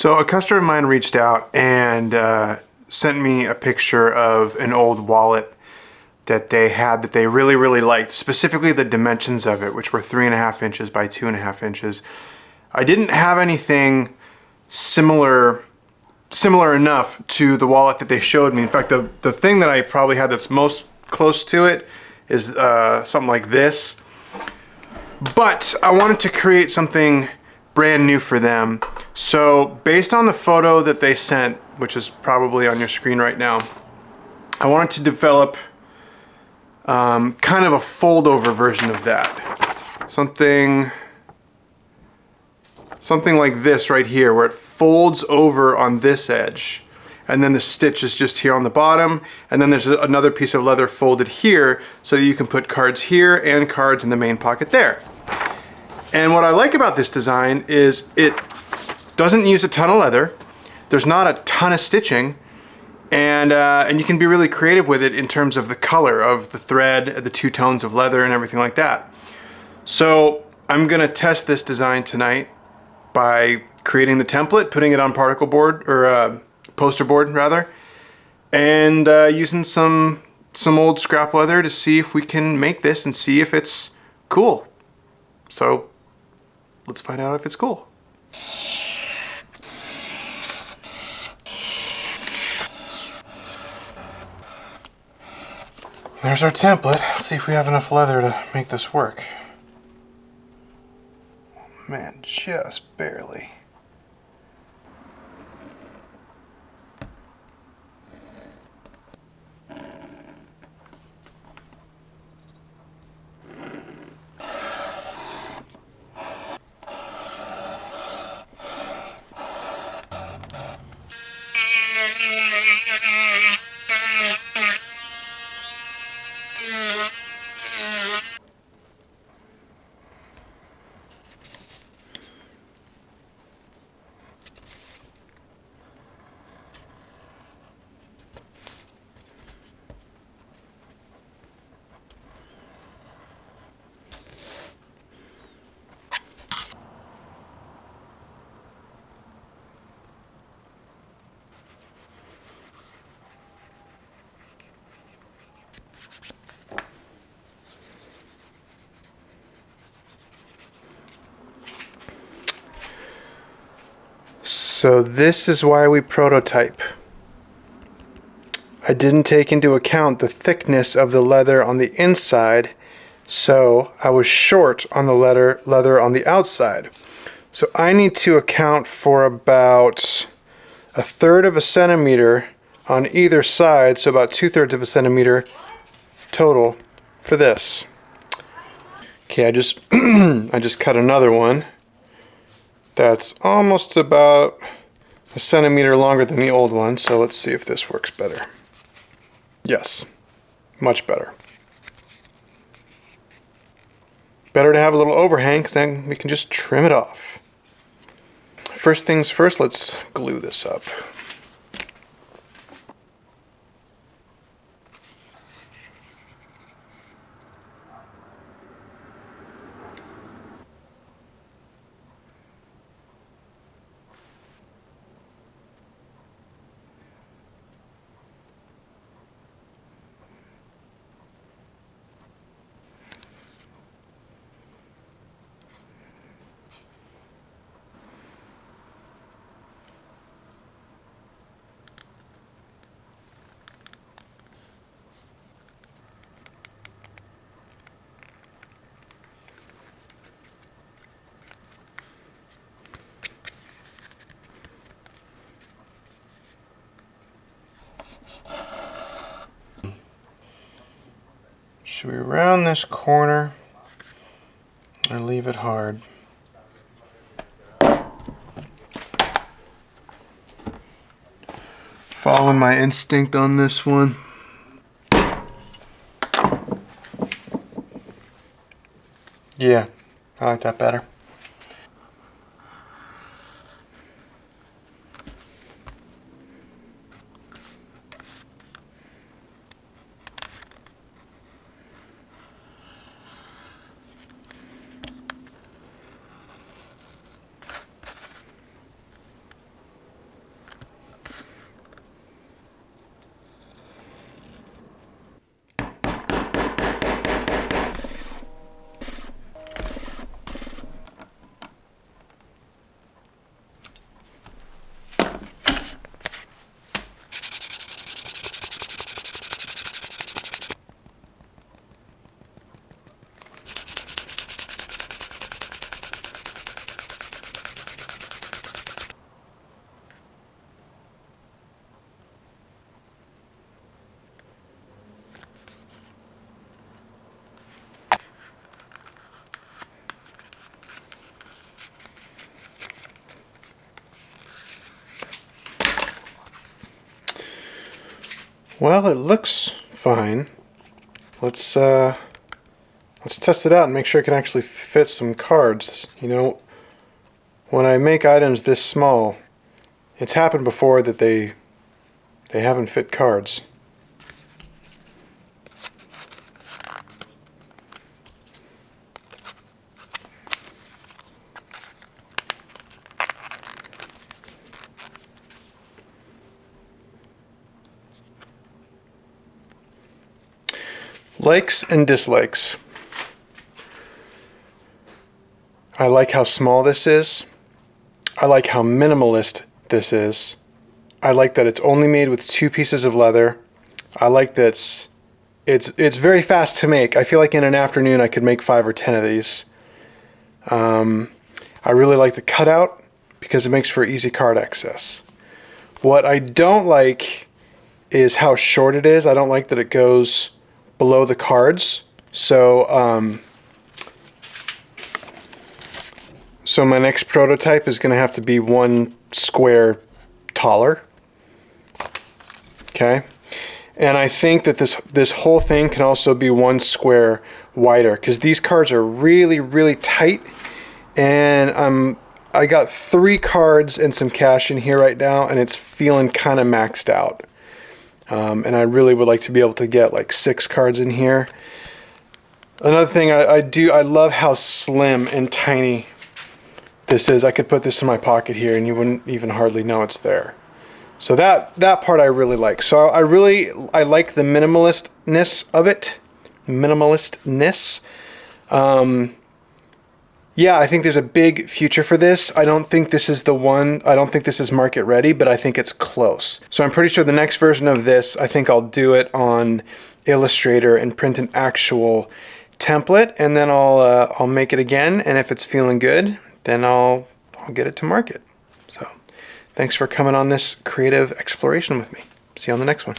So a customer of mine reached out and sent me a picture of an old wallet that they had that they really liked, specifically the dimensions of it, which were 3.5 inches by 2.5 inches. I didn't have anything similar enough to the wallet that they showed me. In fact, the thing that I probably had that's most close to it is something like this. But I wanted to create something brand new for them. So based on the photo that they sent, which is probably on your screen right now, I wanted to develop kind of a fold over version of that. Something like this right here, where it folds over on this edge. And then the stitch is just here on the bottom. And then there's another piece of leather folded here so that you can put cards here and cards in the main pocket there. And what I like about this design is it doesn't use a ton of leather. There's not a ton of stitching. And you can be really creative with it in terms of the color of the thread, the two tones of leather and everything like that. So I'm gonna test this design tonight by creating the template, putting it on particle board, or poster board rather, and using some old scrap leather to see if we can make this and see if it's cool. So let's find out if it's cool. There's our template. Let's see if we have enough leather to make this work. Man, just barely. So this is why we prototype. I didn't take into account the thickness of the leather on the inside, so I was short on the leather on the outside. So I need to account for about 1/3 of a centimeter on either side, so about 2/3 of a centimeter total for this. Okay, I just I just cut another one. That's almost about 1 centimeter longer than the old one, so let's see if this works better. Yes, much better. Better to have a little overhang, because then we can just trim it off. First things first, let's glue this up. Should we round this corner or leave it hard? Following my instinct on this one. Yeah, I like that better. Well, it looks fine. Let's test it out and make sure it can actually fit some cards. You know, when I make items this small, it's happened before that they haven't fit cards. Likes and dislikes. I like how small this is. I like how minimalist this is. I like that it's only made with 2 pieces of leather. I like that it's very fast to make. I feel like in an afternoon I could make 5 or 10 of these. I really like the cutout because it makes for easy card access. What I don't like is how short it is. I don't like that it goes below the cards. So so my next prototype is going to have to be 1 square taller. Okay. And I think that this whole thing can also be 1 square wider because these cards are really tight, and I got 3 cards and some cash in here right now, and it's feeling kind of maxed out. And I really would like to be able to get like 6 cards in here. Another thing I love how slim and tiny this is. I could put this in my pocket here and you wouldn't even hardly know it's there. So that part I really like. So I like the minimalistness of it. Minimalistness. Yeah, I think there's a big future for this. I don't think this is the one. I don't think this is market ready, but I think it's close. So I'm pretty sure the next version of this, I think I'll do it on Illustrator and print an actual template, and then I'll make it again. And if it's feeling good, then I'll get it to market. So thanks for coming on this creative exploration with me. See you on the next one.